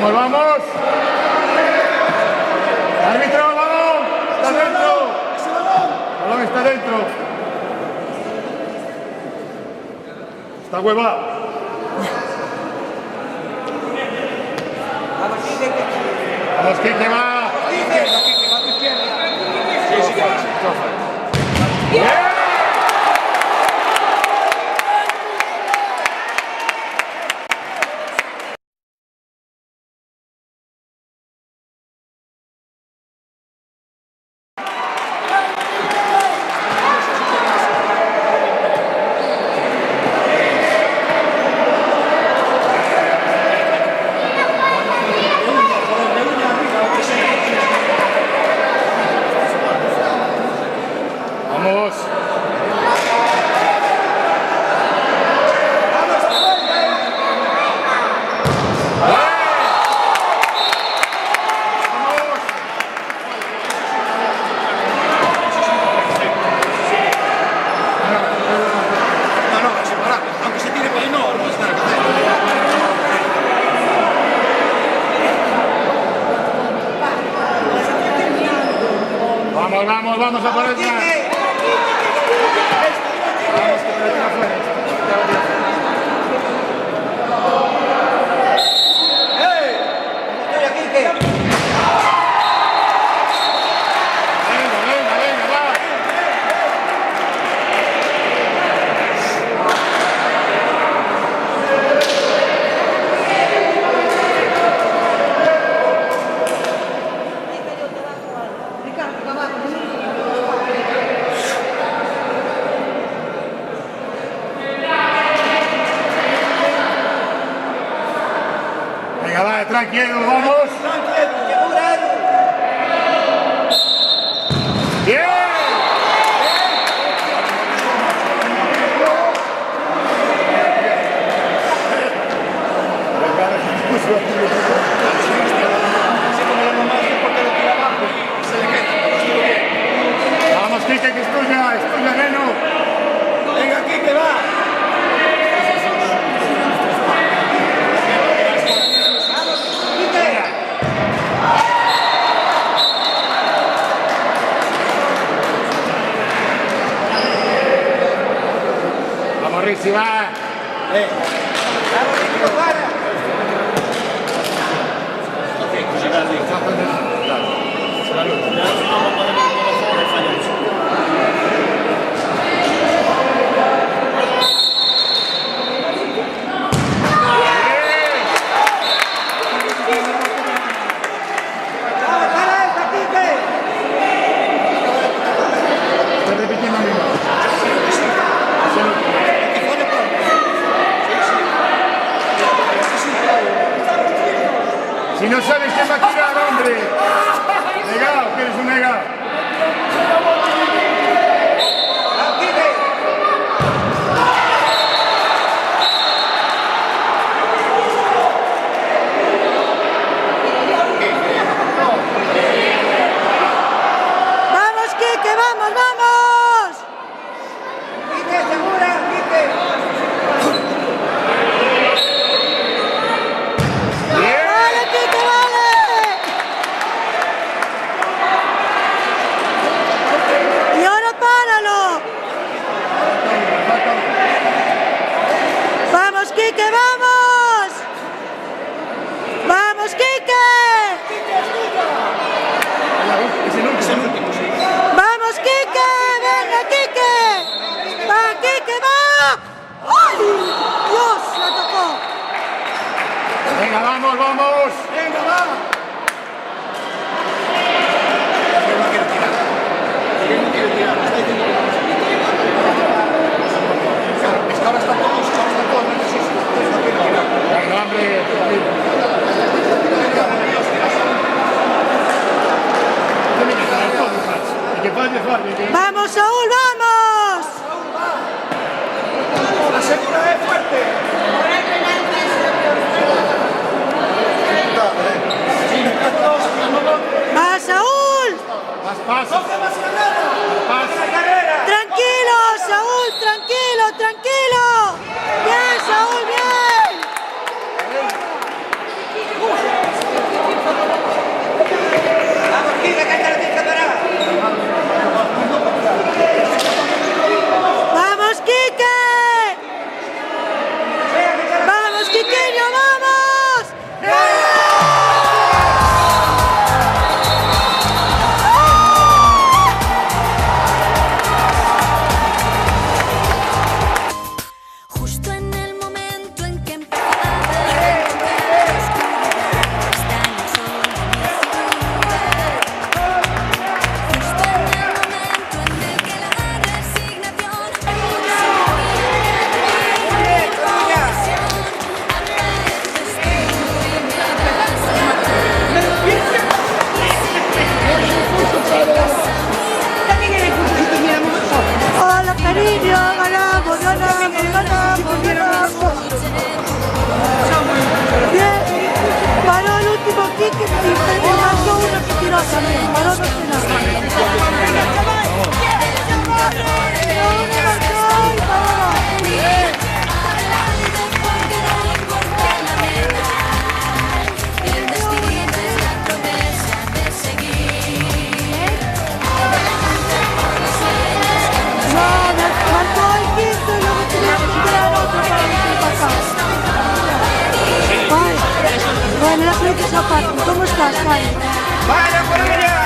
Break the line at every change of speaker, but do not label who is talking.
Vamos, vamos. Árbitro, el balón. Está dentro. El balón está dentro. Está huevado. Vamos, Quique, va.
Quique, va a tu izquierda. Sí, que va.
¡Bien! Vamos.
Aunque se tire por ahí, no es nada que hacer.
Vamos, vamos, vamos a por el tras. Vamos, que te lo tira afuera. Venga, venga, venga, va. Venga, va, tranquilo, vamos. Bien. Vamos, Quique, que es tuya, Neno.
Venga, Quique, va.
Vamos, Rixi, va. Estoy repitiendo mismo. Si no sabes quién va a tirar, hombre. Negado, que eres un negado.
¡Vamos, Quique! ¡Vamos, vamos!
Quique, segura, Quique.
¡Vale, Quique, vale! ¡Y ahora páralo! ¡Vamos, Quique, vamos! ¡Vamos, Quique!
Es el último, sí.
¡Vamos, Quique! ¡Venga, Quique! ¡Va, Quique, va! ¡Ay! ¡Dios, la tocó!
Venga, vamos, vamos.
Venga, va. No quiero tirar. No quiero tirar. Está diciendo que no. Es que ahora está todo, no necesito. No quiero tirar.
Venga, hombre.
¡Vamos, Saúl, vamos!
La segunda es fuerte.
¡Va, Saúl!
Más pasos. Más.
¡Tranquilo, Saúl! ¡Tranquilo, tranquilo! ¡Bien, Saúl, bien! Chao, Paco. ¿Cómo estás, Javi?
¡Vaya por ella!